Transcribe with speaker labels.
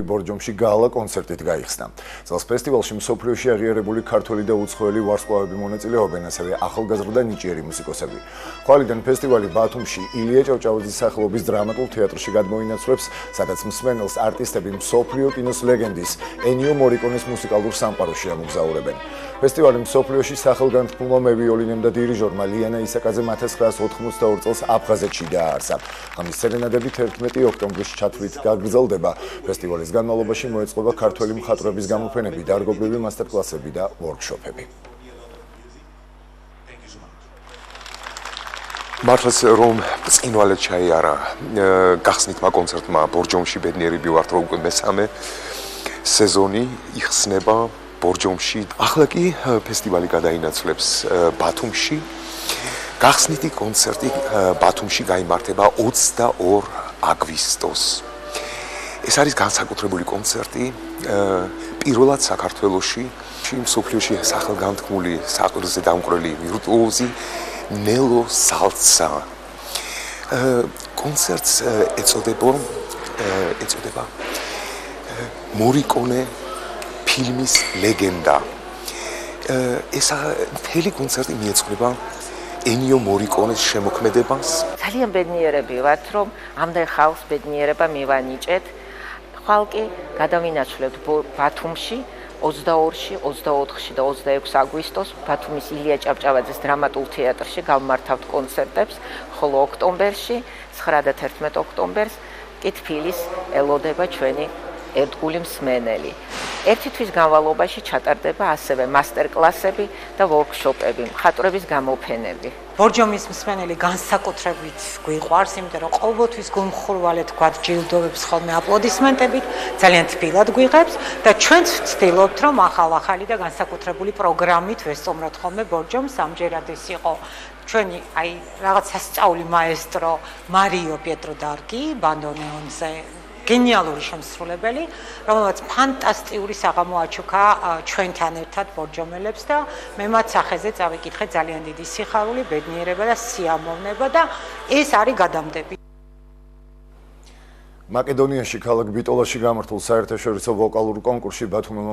Speaker 1: ბორჯომში გალა კონცერტით გაიხსნა. წელს ფესტივალში მსოფლიოში აღიარებული ქართველი და უცხოელი ვარსკვლავები მონაწილეობენ, ასევე ახალგაზრდა და ნიჭიერი მუსიკოსები. ხვალიდან ფესტივალი ბათუმში ილია ჭავჭავაძის სახელობის დრამატულ თეატრში გადმოინაცვლებს, სადაც მსმენელს არტისტები მსოფლიო კინოს ლეგენდის ენიო მორიკონეს მუსიკალურ სამყაროში ამოგზაურებენ. ფესტივალი მსოფლიოში სახელგანთქმულმა მევიოლინემ და დირიჟორმა ლიანა ისაკაძემ 1982 წელს აფხაზეთში დააარსა. ამის სერენადები 11 ოქტომბრის ჩათვლით გაგრძელდება. ფესტივალის განმავლობაში მოეწყობა ქართველი მხატვრების გამოფენები, დარგობრივი მასტერკლასები და ვორქშოპები.
Speaker 2: მართლაც რომ წინვალედ ჩაიარა გახსნითმა კონცერტმა ბორჯომში ბედნიერები ვართ, რომ უკვე მესამე სეზონი იხსნება ბორჯომში. ახლა კი ფესტივალი გადაინაცვლებს ბათუმში. გახსნითი კონცერტი ბათუმში გაიმართება 22 აგვისტოს. ეს არის განსაკუთრებული კონცერტი პირველად საქართველოში, მსოფლიოში სახელგანთქმული საყრდენზე დამკვირვებელი ვირტუოზი ნელო სალცა. კონცერტს ეწოდება მორიკონე ფილმის ლეგენდა. ეს მთელი კონცერტი მიეძღვნება ენიო მორიკონეს შემოქმედებას.
Speaker 3: ძალიან ბედნიერები ვართ, რომ ამდენ ხალხს ბედნიერება მივანიჭეთ. ხალხი გადავინაცვლებთ ბათუმში 22-ში, 24-ში და 26 აგვისტოს ბათუმის ილია ჭავჭავაძის დრამატულ თეატრში გავმართავთ კონცერტებს, ხოლო ოქტომბერში, 9 და 11 ოქტომბერს კი თბილის ელოდება ჩვენი ერთგული მსმენელი. ერთი თვის განმავლობაში ჩატარდება ასევე მასტერკლასები და ვორქშოპები, მხატვრების გამოფენები.
Speaker 4: ბორჯომის მსმენელი განსაკუთრებით გვიყვარს, იმიტომ რომ ყოველთვის გულმხურვალედ გვაჯილდოვებს ხოლმე აპლოდისმენტებით, ძალიან თბილად გვიღებს და ჩვენც ვცდილობთ, რომ ახალი და განსაკუთრებული პროგრამით ვესწომროთ ხოლმე ბორჯომს. ამჯერად ეს იყო ჩვენი რაღაც სასწაული მაესტრო მარიო პიეტრო დარგი, ბანდონეონზე გენიალური შემსრულებელი, რომელმაც ფანტასტიკური საღამო აჩუქა ჩვენთან ერთად ბორჯომელებს და მე მათ სახეზე წავიკითხე ძალიან დიდი სიხარული, ბედნიერება და სიამოვნება და ეს არის გადამდები.
Speaker 1: მაკედონიაში ქალაქ ბიტოლაში გამართულ საერთაშორისო ვოკალურ კონკურსში ბათუმელმა